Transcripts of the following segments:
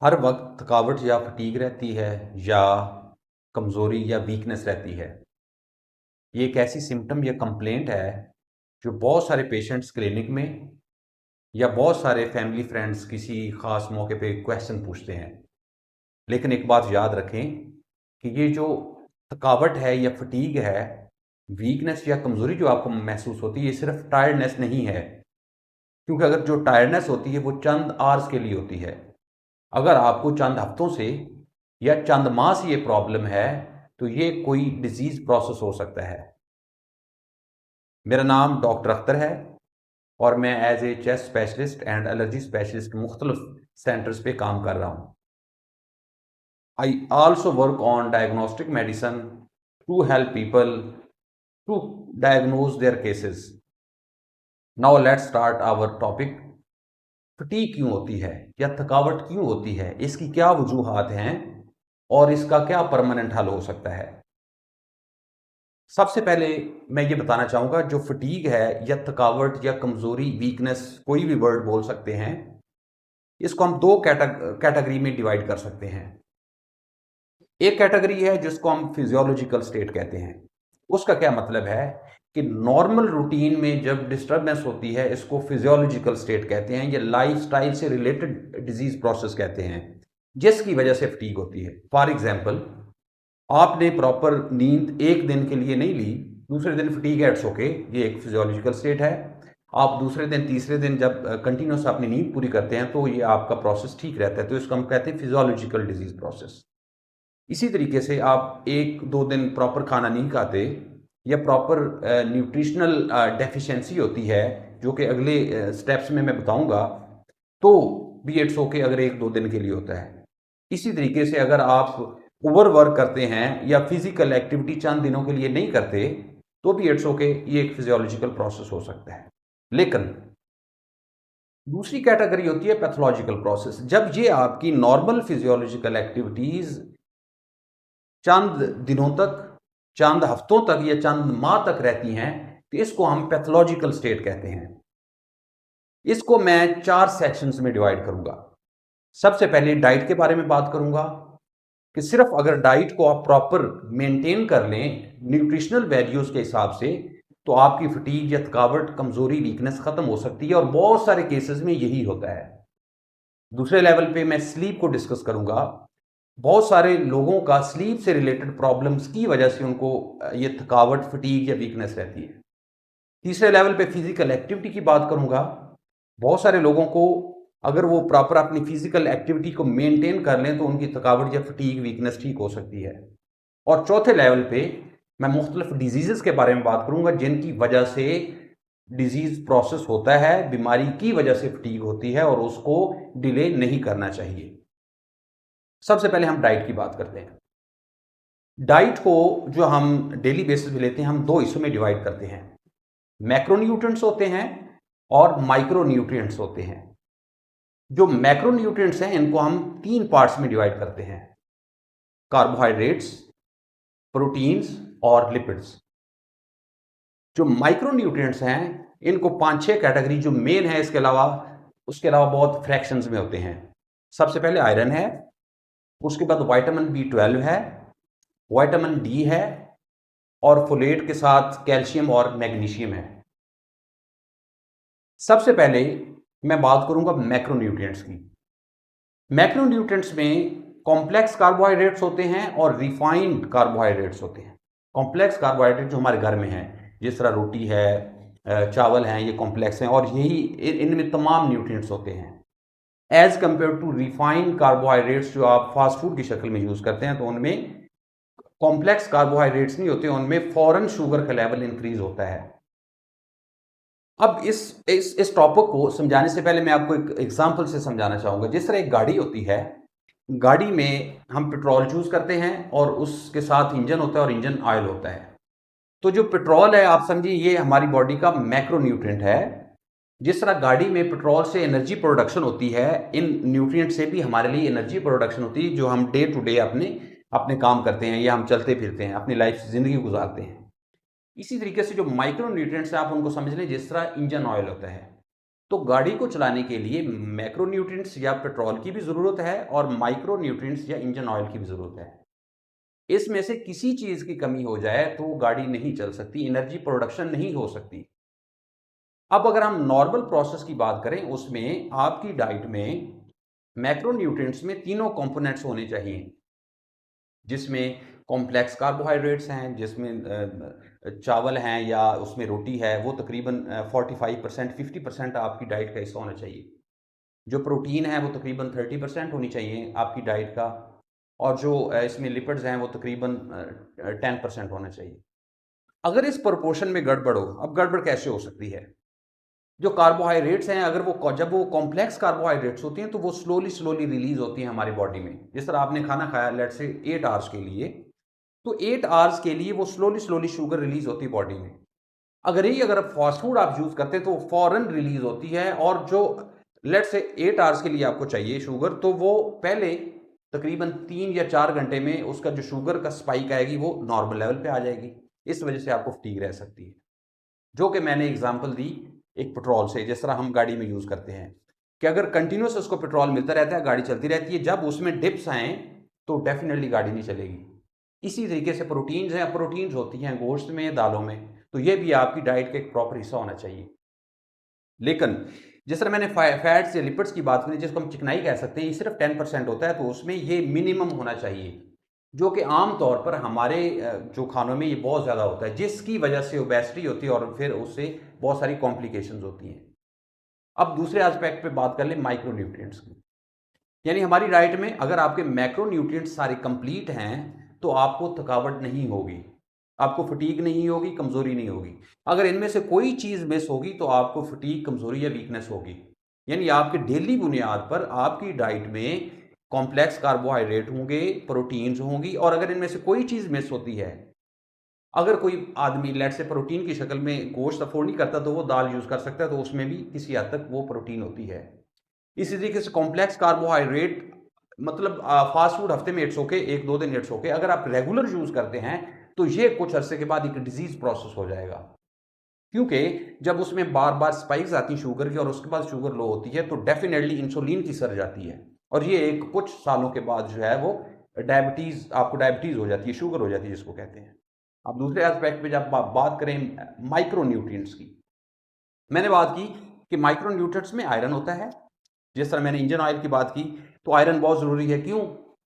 हर वक्त थकावट या फटीग रहती है या कमज़ोरी या वीकनेस रहती है। ये एक ऐसी सिम्टम या कंप्लेंट है जो बहुत सारे पेशेंट्स क्लिनिक में या बहुत सारे फैमिली फ्रेंड्स किसी ख़ास मौके पे क्वेश्चन पूछते हैं। लेकिन एक बात याद रखें कि ये जो थकावट है या फटीग है, वीकनेस या कमज़ोरी जो आपको महसूस होती है, ये सिर्फ टायर्डनेस नहीं है। क्योंकि अगर जो टायर्डनेस होती है वो चंद आवर्स के लिए होती है। अगर आपको चंद हफ्तों से या चंद माह से ये प्रॉब्लम है तो ये कोई डिजीज प्रोसेस हो सकता है। मेरा नाम डॉक्टर अख्तर है और मैं as a chest specialist and allergy specialist मुख्तलिफ सेंटर्स पे काम कर रहा हूँ। I also work on diagnostic medicine to help people to diagnose their cases. Now let's start our topic. Fatigue क्यों होती है या थकावट क्यों होती है, इसकी क्या वजूहात हैं और इसका क्या परमानेंट हल हो सकता है। सबसे पहले मैं ये बताना चाहूँगा, जो फटीग है या थकावट या कमज़ोरी, वीकनेस, कोई भी वर्ड बोल सकते हैं, इसको हम दो कैटेगरी में डिवाइड कर सकते हैं। एक कैटेगरी है जिसको हम फिजियोलॉजिकल स्टेट कहते हैं। उसका क्या मतलब है कि नॉर्मल रूटीन में जब डिस्टर्बेंस होती है, इसको फिजियोलॉजिकल स्टेट कहते हैं या लाइफस्टाइल से रिलेटेड डिजीज प्रोसेस कहते हैं, जिसकी वजह से फटीग होती है। फॉर एग्जाम्पल, आपने प्रॉपर नींद एक दिन के लिए नहीं ली, दूसरे दिन फटीग है, इट्स ओके, ये एक फिजियोलॉजिकल स्टेट है। आप दूसरे दिन तीसरे दिन जब कंटिन्यूस अपनी नींद पूरी करते हैं तो ये आपका प्रोसेस ठीक रहता है, तो इसको हम कहते हैं फिजियोलॉजिकल डिजीज प्रोसेस। इसी तरीके से आप एक दो दिन प्रॉपर खाना नहीं खाते या प्रॉपर न्यूट्रिशनल डेफिशिएंसी होती है, जो कि अगले स्टेप्स में मैं बताऊंगा, तो भी इट्स ओके अगर एक दो दिन के लिए होता है। इसी तरीके से अगर आप ओवर वर्क करते हैं या फिजिकल एक्टिविटी चंद दिनों के लिए नहीं करते तो भी इट्स ओके, ये एक फिजियोलॉजिकल प्रोसेस हो सकता है। लेकिन दूसरी कैटेगरी होती है पैथोलॉजिकल प्रोसेस। जब ये आपकी नॉर्मल फिजियोलॉजिकल एक्टिविटीज चंद दिनों तक, चंद हफ्तों तक या चंद माह तक रहती हैं, तो इसको हम पैथोलॉजिकल स्टेट कहते हैं। इसको मैं चार सेक्शंस में डिवाइड करूंगा। सबसे पहले डाइट के बारे में बात करूंगा कि सिर्फ अगर डाइट को आप प्रॉपर मेंटेन कर लें न्यूट्रिशनल वैल्यूज के हिसाब से, तो आपकी फटीग या थकावट, कमजोरी, वीकनेस खत्म हो सकती है और बहुत सारे केसेस में यही होता है। दूसरे लेवल पे मैं स्लीप को डिस्कस करूंगा। बहुत सारे लोगों का स्लीप से रिलेटेड प्रॉब्लम्स की वजह से उनको ये थकावट, फटीग या वीकनेस रहती है। तीसरे लेवल पे फिजिकल एक्टिविटी की बात करूंगा। बहुत सारे लोगों को अगर वो प्रॉपर अपनी फिजिकल एक्टिविटी को मेंटेन कर लें तो उनकी थकावट या फटीग, वीकनेस ठीक हो सकती है। और चौथे लेवल पे मैं मुख्तलिफ डिजीजेस के बारे में बात करूंगा जिनकी वजह से डिजीज प्रोसेस होता है, बीमारी की वजह से फटीग होती है और उसको डिले नहीं करना चाहिए। सबसे पहले हम डाइट की बात करते हैं। डाइट को जो हम डेली बेसिस पे लेते हैं, हम दो हिस्सों में डिवाइड करते हैं। मैक्रोन्यूट्रिएंट्स होते हैं और माइक्रोन्यूट्रिएंट्स होते हैं। जो मैक्रोन्यूट्रिएंट्स हैं इनको हम तीन पार्ट्स में डिवाइड करते हैं: कार्बोहाइड्रेट्स, प्रोटीन्स और लिपिड्स। जो माइक्रोन्यूट्रिएंट्स हैं इनको पांच छह कैटेगरी जो मेन है, उसके अलावा बहुत फ्रैक्शंस में होते हैं। सबसे पहले आयरन है, उसके बाद विटामिन B12 है, विटामिन डी है और फोलेट के साथ कैल्शियम और मैग्नीशियम है। सबसे पहले मैं बात करूंगा मैक्रोन्यूट्रिएंट्स की। मैक्रोन्यूट्रिएंट्स में कॉम्प्लेक्स कार्बोहाइड्रेट्स होते हैं और रिफाइंड कार्बोहाइड्रेट्स होते हैं। कॉम्प्लेक्स कार्बोहाइड्रेट जो हमारे घर में हैं, जिस तरह रोटी है, चावल हैं, ये कॉम्प्लेक्स हैं और यही इनमें तमाम न्यूट्रिएंट्स होते हैं। As compared to refined carbohydrates जो आप फास्ट फूड की शक्ल में यूज करते हैं, तो उनमें कॉम्प्लेक्स कार्बोहाइड्रेट्स नहीं होते, उनमें फॉरन शुगर का लेवल इंक्रीज होता है। अब इस टॉपिक को समझाने से पहले मैं आपको एक एग्जांपल से समझाना चाहूंगा। जिस तरह एक गाड़ी होती है, गाड़ी में हम पेट्रोल यूज करते हैं और उसके साथ इंजन होता है और इंजन ऑयल होता है। तो जो पेट्रोल है, आप समझिए ये हमारी बॉडी का मैक्रोन्यूट्रिएंट है। जिस तरह गाड़ी में पेट्रोल से एनर्जी प्रोडक्शन होती है, इन न्यूट्रिएंट से भी हमारे लिए एनर्जी प्रोडक्शन होती है, जो हम डे टू डे अपने अपने काम करते हैं या हम चलते फिरते हैं, अपनी लाइफ जिंदगी गुजारते हैं। इसी तरीके से जो माइक्रो न्यूट्रिएंट्स हैं, आप उनको समझ लें जिस तरह इंजन ऑयल होता है। तो गाड़ी को चलाने के लिए मैक्रोन्यूट्रिएंट्स या पेट्रोल की भी ज़रूरत है और माइक्रोन्यूट्रिएंट्स या इंजन ऑयल की भी ज़रूरत है। इसमें से किसी चीज़ की कमी हो जाए तो गाड़ी नहीं चल सकती, एनर्जी प्रोडक्शन नहीं हो सकती। अब अगर हम नॉर्मल प्रोसेस की बात करें, उसमें आपकी डाइट में मैक्रोन्यूट्रिएंट्स में तीनों कंपोनेंट्स होने चाहिए, जिसमें कॉम्प्लेक्स कार्बोहाइड्रेट्स हैं, जिसमें चावल हैं या उसमें रोटी है, वो तकरीबन 45% 50% आपकी डाइट का हिस्सा होना चाहिए। जो प्रोटीन है वो तकरीबन 30% होनी चाहिए आपकी डाइट का, और जो इसमें लिपिड्स हैं वो तकरीबन 10% होना चाहिए। अगर इस प्रोपोर्शन में गड़बड़ हो, अब गड़बड़ कैसे हो सकती है? जो कार्बोहाइड्रेट्स हैं, अगर वो जब वो कॉम्प्लेक्स कार्बोहाइड्रेट्स होती हैं तो वो स्लोली स्लोली रिलीज होती हैं हमारी बॉडी में। जिस तरह आपने खाना खाया लेट्स से 8 आवर्स के लिए, तो 8 आवर्स के लिए वो स्लोली स्लोली शुगर रिलीज होती है बॉडी में। अगर फास्ट फूड आप यूज करते हैं तो फौरन रिलीज होती है, और जो लेट्स से 8 आवर्स के लिए आपको चाहिए शुगर, तो वो पहले तकरीबन 3 या 4 घंटे में उसका जो शुगर का स्पाइक आएगी वो नॉर्मल लेवल पे आ जाएगी। इस वजह से आपको फटीग रह सकती है। जो कि मैंने एग्जांपल दी एक पेट्रोल से, जिस तरह हम गाड़ी में यूज करते हैं कि अगर कंटिन्यूस उसको पेट्रोल मिलता रहता है, गाड़ी चलती रहती है, जब उसमें डिप्स आए तो डेफिनेटली गाड़ी नहीं चलेगी। इसी तरीके से प्रोटीन्स हैं, प्रोटीन्स होती हैं गोश्त में, दालों में, तो ये भी आपकी डाइट का एक प्रॉपर हिस्सा होना चाहिए। लेकिन जिस तरह मैंने फैट्स या लिपिड्स की बात करी, जिसको हम चिकनाई कह सकते हैं, ये सिर्फ 10% होता है, तो उसमें ये मिनिमम होना चाहिए, जो कि आम तौर पर हमारे जो खानों में ये बहुत ज़्यादा होता है, जिसकी वजह से ओबेसिटी होती है और फिर उससे बहुत सारी कॉम्प्लिकेशंस होती हैं। अब दूसरे एस्पेक्ट पे बात कर लें माइक्रोन्यूट्रिएंट्स की, यानी हमारी डाइट में अगर आपके मैक्रोन्यूट्रिएंट्स सारे कंप्लीट हैं तो आपको थकावट नहीं होगी, आपको फटीग नहीं होगी, कमजोरी नहीं होगी। अगर इनमें से कोई चीज़ मिस होगी तो आपको फटीग, कमजोरी या वीकनेस होगी। यानी आपके डेली बुनियाद पर आपकी डाइट में कॉम्प्लेक्स कार्बोहाइड्रेट होंगे, प्रोटीन्स होंगी, और अगर इनमें से कोई चीज़ मिस होती है, अगर कोई आदमी लेट से प्रोटीन की शक्ल में गोश्त अफोर्ड नहीं करता तो वो दाल यूज़ कर सकता है, तो उसमें भी किसी हद तक वो प्रोटीन होती है। इसी तरीके से कॉम्प्लेक्स कार्बोहाइड्रेट, मतलब फास्ट फूड हफ्ते में इट्स ओके, एक दो दिन इट्स ओके, अगर आप रेगुलर यूज़ करते हैं तो ये कुछ अरसे के बाद एक डिजीज प्रोसेस हो जाएगा, क्योंकि जब उसमें बार बार स्पाइक्स आती हैं शुगर की और उसके बाद शुगर लो होती है तो डेफिनेटली इंसुलिन की सर्ज आती है, और ये एक कुछ सालों के बाद जो है वो डायबिटीज़, आपको डायबिटीज़ हो जाती है, शुगर हो जाती है जिसको कहते हैं। अब दूसरे एस्पेक्ट पे जब बात करें माइक्रोन्यूट्रिएंट्स की, मैंने बात की कि माइक्रोन्यूट्रिएंट्स में आयरन होता है। जिस तरह मैंने इंजन ऑयल की बात की, तो आयरन बहुत ज़रूरी है। क्यों?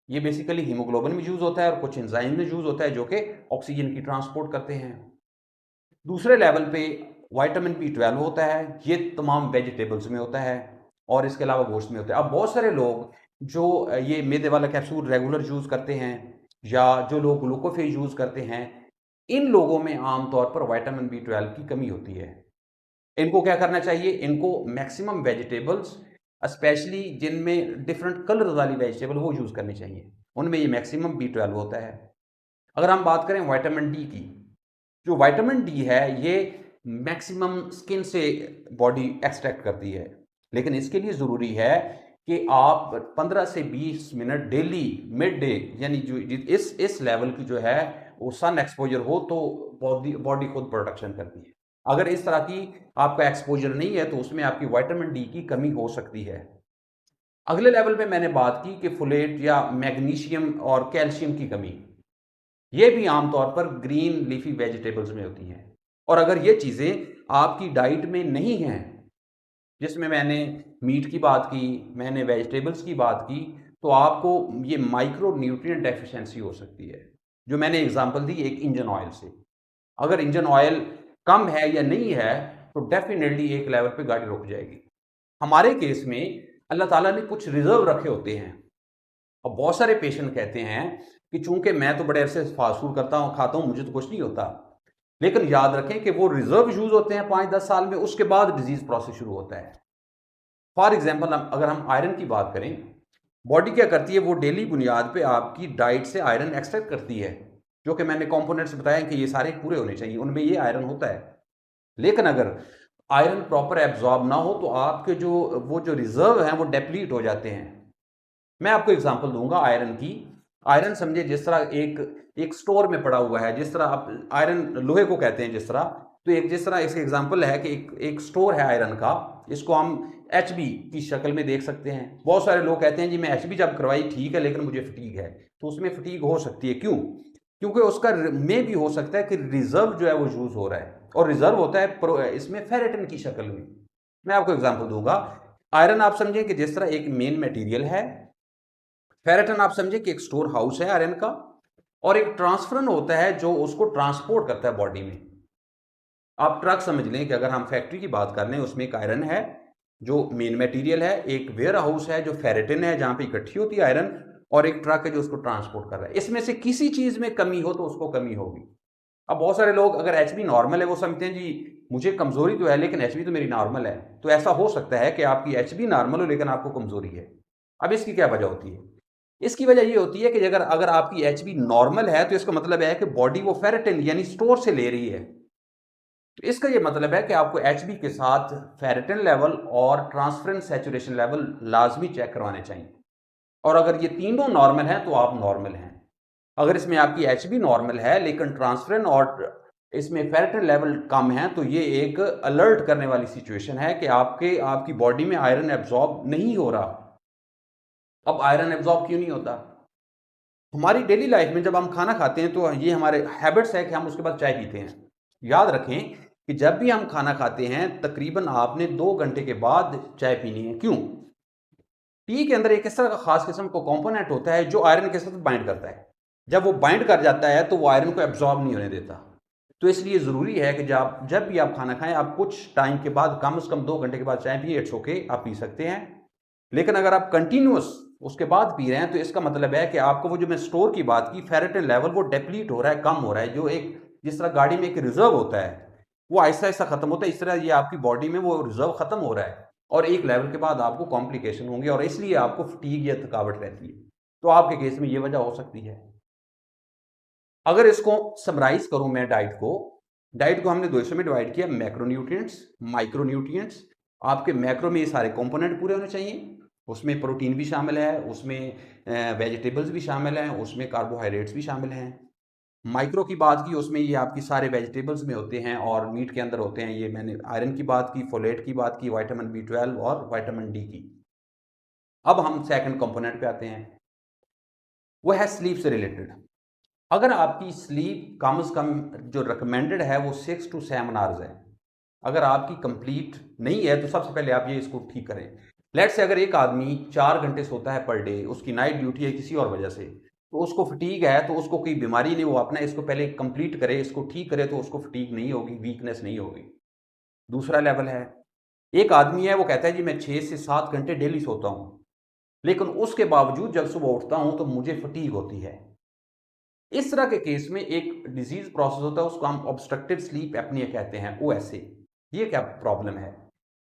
ये बेसिकली हीमोग्लोबिन में यूज़ होता है और कुछ एंजाइम में यूज़ होता है जो कि ऑक्सीजन की ट्रांसपोर्ट करते हैं। दूसरे लेवल पे विटामिन B12 होता है, ये तमाम वेजिटेबल्स में होता है और इसके अलावा गोश्त में होता है। अब बहुत सारे लोग जो ये मैदे वाला कैप्सूल रेगुलर यूज़ करते हैं, या जो लोग ग्लूकोफेज यूज़ करते हैं, इन लोगों में आमतौर पर विटामिन B12 की कमी होती है। इनको क्या करना चाहिए? इनको मैक्सिमम वेजिटेबल्स, स्पेशली जिनमें डिफरेंट कलर वाली वेजिटेबल, वो यूज़ करनी चाहिए। उनमें ये मैक्सिमम B12 होता है। अगर हम बात करें विटामिन डी की, जो विटामिन डी है ये मैक्सिमम स्किन से बॉडी एक्सट्रैक्ट करती है, लेकिन इसके लिए ज़रूरी है कि आप 15 से 20 मिनट डेली मिड डे, यानी जो इस लेवल की जो है वो सन एक्सपोजर हो तो बॉडी बॉडी खुद प्रोडक्शन करती है। अगर इस तरह की आपका एक्सपोजर नहीं है तो उसमें आपकी विटामिन डी की कमी हो सकती है। अगले लेवल पे मैंने बात की कि फोलेट या मैग्नीशियम और कैल्शियम की कमी, ये भी आमतौर पर ग्रीन लीफी वेजिटेबल्स में होती हैं। और अगर ये चीज़ें आपकी डाइट में नहीं हैं, जिसमें मैंने मीट की बात की, मैंने वेजिटेबल्स की बात की, तो आपको ये माइक्रो न्यूट्रिएंट डेफिशिएंसी हो सकती है। जो मैंने एग्जांपल दी एक इंजन ऑयल से, अगर इंजन ऑयल कम है या नहीं है तो डेफिनेटली एक लेवल पे गाड़ी रुक जाएगी। हमारे केस में अल्लाह ताला ने कुछ रिजर्व रखे होते हैं, और बहुत सारे पेशेंट कहते हैं कि चूंकि मैं तो बड़े अरसे फास्ट फूड करता हूँ, खाता हूँ, मुझे तो कुछ नहीं होता। लेकिन याद रखें कि वो रिजर्व यूज होते हैं 5-10 साल में, उसके बाद डिजीज प्रोसेस शुरू होता है। फॉर एग्जाम्पल, अगर हम आयरन की बात करें, बॉडी क्या करती है, वो डेली बुनियाद पे आपकी डाइट से आयरन एक्सट्रैक्ट करती है, जो कि मैंने कंपोनेंट्स बताया कि ये सारे पूरे होने चाहिए, उनमें ये आयरन होता है। लेकिन अगर आयरन प्रॉपर एब्जॉर्ब ना हो तो आपके जो रिजर्व हैं वो डेप्लीट हो जाते हैं। मैं आपको एग्जांपल दूंगा आयरन की। आयरन समझे जिस तरह एक एक स्टोर में पड़ा हुआ है, जिस तरह आप आयरन लोहे को कहते हैं, जिस तरह तो एक जिस तरह इसका एग्जांपल है कि एक स्टोर है आयरन का, इसको हम एचबी की शक्ल में देख सकते हैं। बहुत सारे लोग कहते हैं जी मैं एचबी जब करवाई ठीक है लेकिन मुझे फटीग है, तो उसमें फटीग हो सकती है। क्यों? क्योंकि उसका में भी हो सकता है कि रिजर्व जो है वो यूज हो रहा है, और रिजर्व होता है इसमें फेरेटिन की शक्ल में। मैं आपको एग्जांपल दूंगा। आयरन आप समझे कि जिस तरह एक मेन मटेरियल है, फेरेटिन आप समझे कि एक स्टोर हाउस है आयरन का, और एक ट्रांसफरन होता है जो उसको ट्रांसपोर्ट करता है बॉडी में। आप ट्रक समझ लें कि अगर हम फैक्ट्री की बात कर लें, उसमें एक आयरन है जो मेन मटेरियल है, एक वेयर हाउस है जो फेरेटिन है जहां पे इकट्ठी होती है आयरन, और एक ट्रक है जो उसको ट्रांसपोर्ट कर रहा है। इसमें से किसी चीज में कमी हो तो उसको कमी होगी। अब बहुत सारे लोग अगर एचबी नॉर्मल है वो समझते हैं जी मुझे कमजोरी तो है लेकिन एचबी तो मेरी नॉर्मल है। तो ऐसा हो सकता है कि आपकी एचबी नॉर्मल हो लेकिन आपको कमजोरी है। अब इसकी क्या वजह होती है? इसकी वजह ये होती है कि अगर अगर आपकी एचबी नॉर्मल है तो इसका मतलब है कि बॉडी वो फेरेटिन यानी स्टोर से ले रही है। तो इसका ये मतलब है कि आपको एचबी के साथ फेरेटिन लेवल और ट्रांसफरेंस सैचुरेशन लेवल लाजमी चेक करवाने चाहिए। और अगर ये तीनों नॉर्मल हैं तो आप नॉर्मल हैं। अगर इसमें आपकी एचबी नॉर्मल है लेकिन ट्रांसफरेंस और इसमें फेरेटिन लेवल कम है, तो ये एक अलर्ट करने वाली सिचुएशन है कि आपकी बॉडी में आयरन एब्जॉर्ब नहीं हो रहा। अब आयरन एब्जॉर्ब क्यों नहीं होता? हमारी डेली लाइफ में जब हम खाना खाते हैं तो ये हमारे हैबिट्स है कि हम उसके बाद चाय पीते हैं। याद रखें कि जब भी हम खाना खाते हैं तकरीबन आपने 2 घंटे के बाद चाय पीनी है। क्यों? टी के अंदर एक इस तरह का खास किस्म का कंपोनेंट होता है जो आयरन के साथ बाइंड करता है। जब वो बाइंड कर जाता है तो वो आयरन को एब्जॉर्ब नहीं होने देता। तो इसलिए ज़रूरी है कि जब भी आप खाना खाएं, आप कुछ टाइम के बाद कम से कम 2 घंटे के बाद चाय पिए। इट्स ओके, आप पी सकते हैं। लेकिन अगर आप कंटिन्यूस उसके बाद पी रहे हैं तो इसका मतलब है कि आपको वो जो मैं स्टोर की बात की फेरेटिन लेवल वो डिप्लीट हो रहा है, कम हो रहा है। जो एक जिस तरह गाड़ी में एक रिजर्व होता है वो आहिस्ता आहिस्ता खत्म होता है, इस तरह ये आपकी बॉडी में वो रिजर्व खत्म हो रहा है, और एक लेवल के बाद आपको कॉम्प्लिकेशन होंगे और इसलिए आपको फटीग या थकावट रहती है। तो आपके केस में ये वजह हो सकती है। अगर इसको समराइज करूं मैं डाइट को हमने दो हिस्सों में डिवाइड किया, मैक्रोन्यूट्रिएंट्स, माइक्रोन्यूट्रिएंट्स। आपके मैक्रो में ये सारे कंपोनेंट पूरे होने चाहिए। उसमें प्रोटीन भी शामिल है, उसमें वेजिटेबल्स भी शामिल हैं, उसमें कार्बोहाइड्रेट्स भी शामिल हैं। माइक्रो की बात की, उसमें ये आपकी सारे वेजिटेबल्स में होते हैं और मीट के अंदर होते हैं। ये मैंने आयरन की बात की, फोलेट की बात की, विटामिन B12 और विटामिन डी की। अब हम सेकंड कंपोनेंट पे आते हैं, वो है स्लीप से रिलेटेड। अगर आपकी स्लीप कम से कम जो रिकमेंडेड है वो 6 to 7 आवर्स है, अगर आपकी कंप्लीट नहीं है तो सबसे पहले आप ये इसको ठीक करें। लेट्स से अगर एक आदमी 4 घंटे सोता है पर डे, उसकी नाइट ड्यूटी है किसी और वजह से, तो उसको फटीग है, तो उसको कोई बीमारी नहीं, वो अपना इसको पहले कंप्लीट करे, इसको ठीक करे, तो उसको फटीग नहीं होगी, वीकनेस नहीं होगी। दूसरा लेवल है, एक आदमी है वो कहता है जी मैं 6 से 7 घंटे डेली सोता हूँ, लेकिन उसके बावजूद जब सुबह उठता हूँ तो मुझे फटीग होती है। इस तरह के केस में एक डिजीज प्रोसेस होता है, उसको हम ऑब्स्ट्रक्टिव स्लीप एपनिया कहते हैं, OSA। ये क्या प्रॉब्लम है?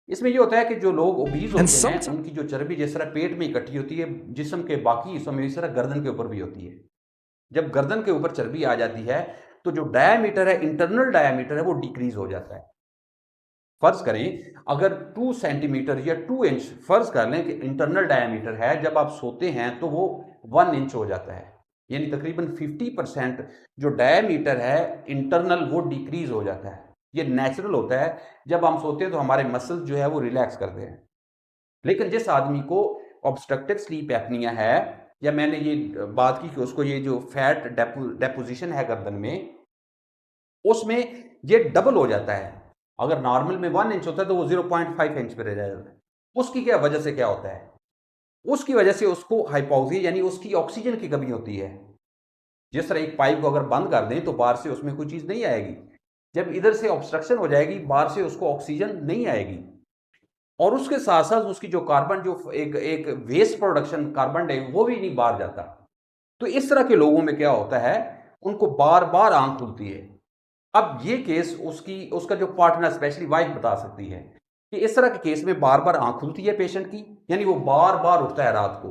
इसमें ये होता है कि जो लोग ओबीज होते हैं उनकी जो चर्बी जिस तरह पेट में इकट्ठी होती है, जिस्म के बाकी हिस्सों में इस तरह गर्दन के ऊपर भी होती है। जब गर्दन के ऊपर चर्बी आ जाती है तो जो डायामीटर है, इंटरनल डायामीटर है, वो डिक्रीज हो जाता है। फर्ज करें अगर 2 सेंटीमीटर या 2 इंच फर्ज कर लें कि इंटरनल डायामीटर है, जब आप सोते हैं तो वो 1 इंच हो जाता है, यानी तकरीबन 50% जो डायामीटर है इंटरनल वो डिक्रीज हो जाता है। ये नेचुरल होता है, जब हम सोते हैं तो हमारे मसल्स जो है वो रिलैक्स करते हैं। लेकिन जिस आदमी को ऑब्स्ट्रक्टिव स्लीप एपनिया है, या मैंने ये बात की कि उसको ये जो फैट डेपोजिशन है गर्दन में, उसमें ये डबल हो जाता है। अगर नॉर्मल में 1 इंच होता है तो वो 0.5 इंच पे रह जाता है। उसकी क्या वजह से क्या होता है? उसकी वजह से उसको हाइपोक्सिया यानी उसकी ऑक्सीजन की कमी होती है। जिस तरह एक पाइप को अगर बंद कर दें तो बाहर से उसमें कोई चीज नहीं आएगी, जब इधर से ऑब्स्ट्रक्शन हो जाएगी बाहर से उसको ऑक्सीजन नहीं आएगी, और उसके साथ साथ उसकी जो कार्बन जो एक एक वेस्ट प्रोडक्शन कार्बन डाइऑक्साइड वो भी नहीं बाहर जाता। तो इस तरह के लोगों में क्या होता है, उनको बार बार आंख खुलती है। अब ये केस उसका जो पार्टनर स्पेशली वाइफ बता सकती है कि इस तरह के केस में बार बार आंख खुलती है पेशेंट की, यानी वो बार बार उठता है रात को।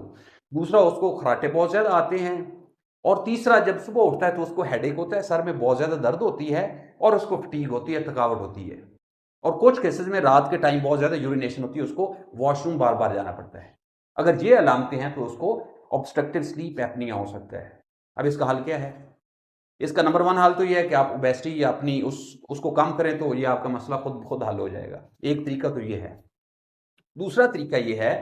दूसरा, उसको खराटे बहुत ज्यादा आते हैं। और तीसरा, जब सुबह उठता है तो उसको हेडेक होता है, सर में बहुत ज्यादा दर्द होती है, और उसको फटीग होती है, थकावट होती है। और कुछ केसेस में रात के टाइम बहुत ज्यादा यूरिनेशन होती है, उसको वॉशरूम बार बार जाना पड़ता है। अगर ये अलामतें हैं तो उसको ऑब्स्ट्रक्टिव स्लीप एपनिया हो सकता है। अब इसका हल क्या है? इसका नंबर 1 हल तो ये है कि आप ओबेसिटी या अपनी उसको कम करें, तो ये आपका मसला खुद खुद हल हो जाएगा। एक तरीका तो ये है। दूसरा तरीका ये है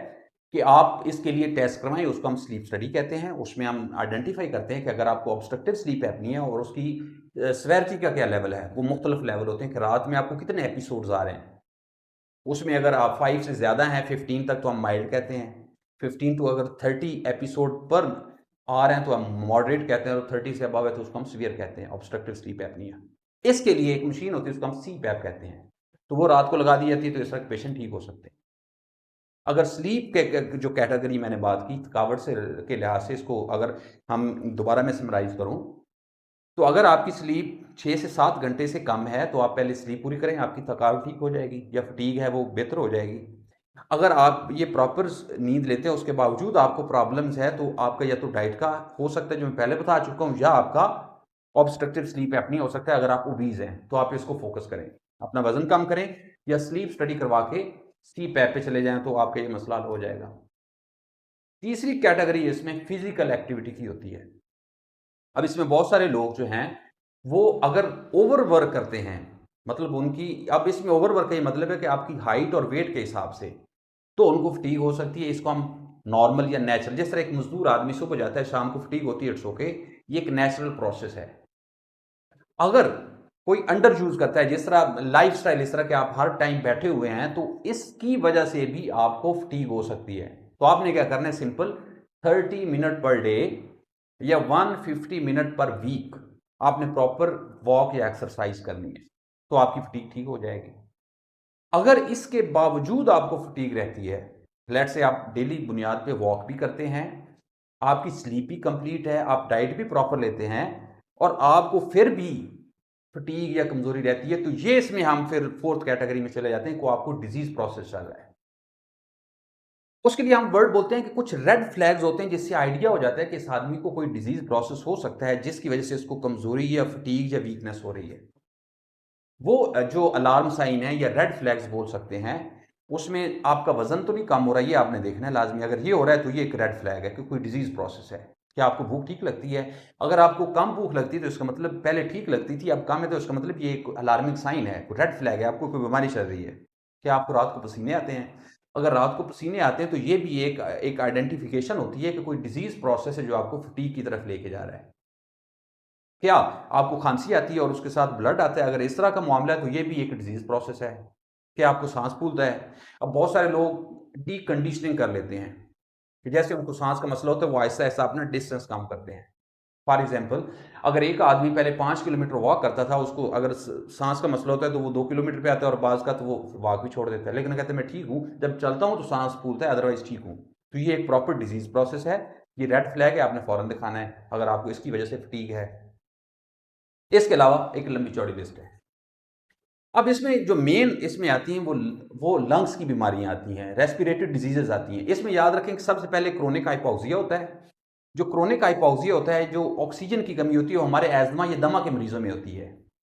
कि आप इसके लिए टेस्ट करवाएं, उसको हम स्लीप स्टडी कहते हैं। उसमें हम आइडेंटिफाई करते हैं कि अगर आपको ऑब्स्ट्रक्टिव स्लीप एपनिया है और उसकी सेवेरिटी का क्या लेवल है। वो मुख्तलिफ लेवल होते हैं कि रात में आपको कितने एपिसोड्स आ रहे हैं। उसमें अगर आप 5 से ज़्यादा हैं, 15 तक, तो हम माइल्ड कहते हैं। 15 टू अगर 30 एपिसोड पर आ रहे हैं तो हम मॉडरेट कहते हैं, और 30 से अबव है तो उसको हम सीवियर कहते हैं, ऑब्स्ट्रक्टिव स्लीप एपनिया। इसके लिए एक मशीन होती है, उसको हम CPAP कहते हैं। तो वो रात को लगा दी जाती है, तो इस तरह पेशेंट ठीक हो सकते हैं। अगर स्लीप के जो कैटेगरी मैंने बात की थकावट से के लिहाज से, इसको अगर हम दोबारा मैं समराइज़ करूँ, तो अगर आपकी स्लीप 6 से 7 घंटे से कम है तो आप पहले स्लीप पूरी करें, आपकी थकावट ठीक हो जाएगी, या फटीग है वो बेहतर हो जाएगी। अगर आप ये प्रॉपर नींद लेते हैं उसके बावजूद आपको प्रॉब्लम्स है, तो आपका या तो डाइट का हो सकता है जो मैं पहले बता चुका हूँ, या आपका ऑब्स्ट्रक्टिव स्लीप एपनी हो सकता है। अगर आप ओबीज हैं तो आप इसको फोकस करें, अपना वजन कम करें, या स्लीप स्टडी करवा के CPAP पे चले जाएं, तो आपका ये मसला हल हो जाएगा। तीसरी कैटेगरी इसमें फिजिकल एक्टिविटी की होती है। अब इसमें बहुत सारे लोग जो हैं वो अगर ओवर वर्क करते हैं, मतलब उनकी, अब इसमें ओवर वर्क का ये मतलब है कि आपकी हाइट और वेट के हिसाब से तो उनको फटीग हो सकती है। इसको हम नॉर्मल या नेचुरल, जिस तरह एक मजदूर आदमी सुबह जाता है शाम को फटीग होती है, इट्स ओके, ये एक नेचुरल प्रोसेस है। अगर कोई अंडर यूज करता है, जिस तरह लाइफस्टाइल इस तरह के आप हर टाइम बैठे हुए हैं, तो इसकी वजह से भी आपको फटीग हो सकती है। तो आपने क्या करना है, सिंपल 30 मिनट पर डे या 150 मिनट पर वीक आपने प्रॉपर वॉक या एक्सरसाइज करनी है, तो आपकी फटीग ठीक हो जाएगी। अगर इसके बावजूद आपको फटीग रहती है, लेट्स से आप डेली बुनियाद पे वॉक भी करते हैं, आपकी स्लीप भी कंप्लीट है, आप डाइट भी प्रॉपर लेते हैं, और आपको फिर भी फटीग या कमजोरी रहती है, तो ये इसमें हम फिर फोर्थ कैटेगरी में चले जाते हैं को आपको डिजीज प्रोसेस चल रहा है। उसके लिए हम वर्ड बोलते हैं कि कुछ रेड फ्लैग्स होते हैं, जिससे आइडिया हो जाता है कि इस आदमी को कोई डिजीज प्रोसेस हो सकता है, जिसकी वजह से इसको कमजोरी या फटीग या वीकनेस हो रही है। वो जो अलार्म साइन है या रेड फ्लैग्स बोल सकते हैं, उसमें आपका वजन तो नहीं कम हो रहा है, ये आपने देखना है लाजमी। अगर ये हो रहा है तो ये एक रेड फ्लैग है कि कोई डिजीज प्रोसेस है। क्या आपको भूख ठीक लगती है? अगर आपको कम भूख लगती है तो इसका मतलब, पहले ठीक लगती थी अब कम है, तो इसका मतलब ये एक अलार्मिंग साइन है, रेड फ्लैग है, आपको कोई बीमारी चल रही है। क्या आपको रात को पसीने आते हैं? अगर रात को पसीने आते हैं तो ये भी एक आइडेंटिफिकेशन होती है कि कोई डिजीज प्रोसेस है जो आपको फटीग की तरफ लेके जा रहा है। क्या आपको खांसी आती है और उसके साथ ब्लड आता है? अगर इस तरह का मामला है तो ये भी एक डिजीज प्रोसेस है। क्या आपको सांस फूलता है? अब बहुत सारे लोग डीकंडीशनिंग कर लेते हैं कि जैसे उनको सांस का मसला होता है वो आहिस्ता आहिस्ता अपना डिस्टेंस कम करते हैं। फॉर एग्जाम्पल, अगर एक आदमी पहले 5 किलोमीटर वॉक करता था, उसको अगर सांस का मसला होता है तो वो 2 किलोमीटर पे आता है, और बाज का तो वो वॉक भी छोड़ देता है, लेकिन कहते हैं मैं ठीक हूँ, जब चलता हूँ तो सांस फूलता है, अदरवाइज ठीक हूँ। तो ये एक प्रॉपर डिजीज प्रोसेस है, ये रेड फ्लैग है, आपने फौरन दिखाना है अगर आपको इसकी वजह से फटीग है। इसके अलावा एक लंबी चौड़ी लिस्ट है। अब इसमें जो मेन इसमें आती हैं वो लंग्स की बीमारियां आती हैं, रेस्पिरेटरी डिजीजेज आती हैं। इसमें याद रखें कि सबसे पहले क्रोनिक हाइपोक्सिया होता है। जो क्रोनिक हाइपोक्सिया होता है, जो ऑक्सीजन की कमी होती है, वो हमारे एजमा या दमा के मरीजों में होती है।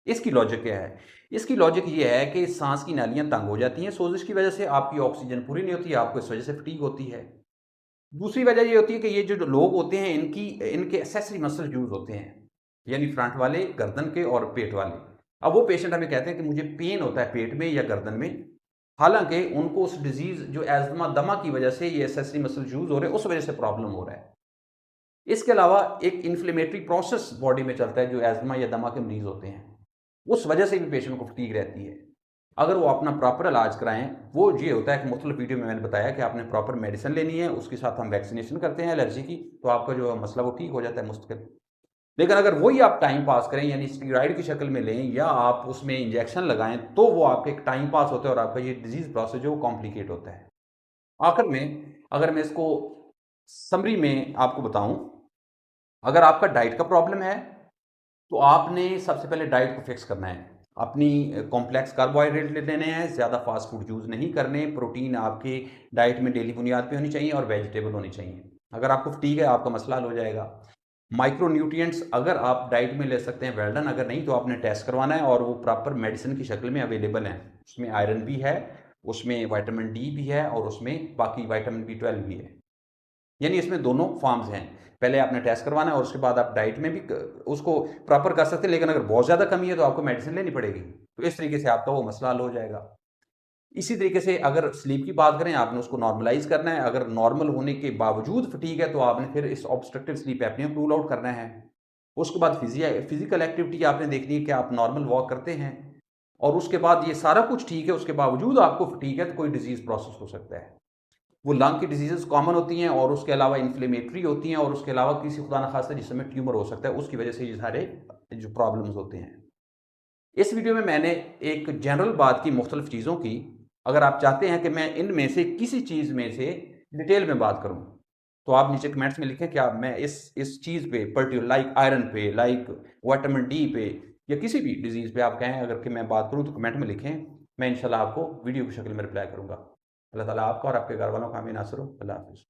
इसकी लॉजिक क्या है? इसकी लॉजिक ये है कि सांस की नालियां तंग हो जाती हैं सोजिश की वजह से, आपकी ऑक्सीजन पूरी नहीं होती, आपको इस वजह से फटीग होती है। दूसरी वजह ये होती है कि ये जो लोग होते हैं इनके एक्सेसरी मसल यूज होते हैं, यानी फ्रंट वाले, गर्दन के और पेट वाले। अब वो पेशेंट हमें कहते हैं कि मुझे पेन होता है पेट में या गर्दन में, हालांकि उनको उस डिजीज जो एजमा दमा की वजह से ये एक्सेसरी मसल यूज हो रहे हैं, उस वजह से प्रॉब्लम हो रहा है। इसके अलावा एक इन्फ्लेमेटरी प्रोसेस बॉडी में चलता है जो एजमा या दमा के मरीज होते हैं, उस वजह से भी पेशेंट को फटीग रहती है। अगर वो अपना प्रॉपर इलाज कराएं, वो ये होता है कि मुख्तलिफ वीडियो में मैंने बताया कि आपने प्रॉपर मेडिसिन लेनी है, उसके साथ हम वैक्सीनेशन करते हैं एलर्जी की, तो आपका जो मसला वो ठीक हो जाता है मुस्तकिल। लेकिन अगर वही आप टाइम पास करें, यानी स्टीरॉइड की शक्ल में लें या आप उसमें इंजेक्शन लगाएं, तो वो आपके एक टाइम पास होता है और आपका ये डिजीज प्रोसेस जो कॉम्प्लिकेट होता है। आखिर में अगर मैं इसको समरी में आपको बताऊं, अगर आपका डाइट का प्रॉब्लम है तो आपने सबसे पहले डाइट को फिक्स करना है। अपनी कॉम्प्लेक्स कार्बोहाइड्रेट लेने हैं, ज़्यादा फास्ट फूड यूज़ नहीं करने, प्रोटीन आपके डाइट में डेली बुनियाद पे होनी चाहिए और वेजिटेबल होनी चाहिए। अगर आपको फटीग है आपका मसला हल हो जाएगा। माइक्रो न्यूट्रिएंट्स अगर आप डाइट में ले सकते हैं वेल डन, अगर नहीं तो आपने टेस्ट करवाना है, और वो प्रॉपर मेडिसिन की शक्ल में अवेलेबल हैं। उसमें आयरन भी है, उसमें विटामिन डी भी है, और उसमें बाकी विटामिन B12 भी है, यानी इसमें दोनों फॉर्म्स हैं। पहले आपने टेस्ट करवाना है और उसके बाद आप डाइट में भी उसको प्रॉपर कर सकते हैं, लेकिन अगर बहुत ज़्यादा कमी है तो आपको मेडिसिन लेनी पड़ेगी। तो इस तरीके से आपका वो मसला हल हो जाएगा। इसी तरीके से अगर स्लीप की बात करें, आपने उसको नॉर्मलाइज करना है। अगर नॉर्मल होने के बावजूद फटीग है तो आपने फिर इस ऑब्स्ट्रक्टिव स्लीप एपनिया को रूल आउट करना है। उसके बाद फिजिकल एक्टिविटी आपने देखनी है कि आप नॉर्मल वॉक करते हैं, और उसके बाद ये सारा कुछ ठीक है, उसके बावजूद आपको फटीग है तो कोई डिजीज प्रोसेस हो सकता है। वो लंग की डिजीजेस कॉमन होती हैं और उसके अलावा इन्फ्लेमेटरी होती हैं, और उसके अलावा किसी खुदा न खास्ता जिसमें ट्यूमर हो सकता है, उसकी वजह से ये सारे जो प्रॉब्लम्स होते हैं। इस वीडियो में मैंने एक जनरल बात की, मुख्तलिफ चीज़ों की। अगर आप चाहते हैं कि मैं इनमें से किसी चीज़ में से डिटेल में बात करूं, तो आप नीचे कमेंट्स में लिखें कि आप मैं इस चीज़ पे पर्टिकुलर, लाइक आयरन पे, लाइक विटामिन डी पे, या किसी भी डिजीज़ पे आप कहें अगर कि मैं बात करूं, तो कमेंट में लिखें। मैं इंशाल्लाह आपको वीडियो की शक्ल में रिप्लाई करूंगा। अल्लाह ताला आपका और आपके घर वालों का हमें नासर हो। अल्लाह हाफिज़।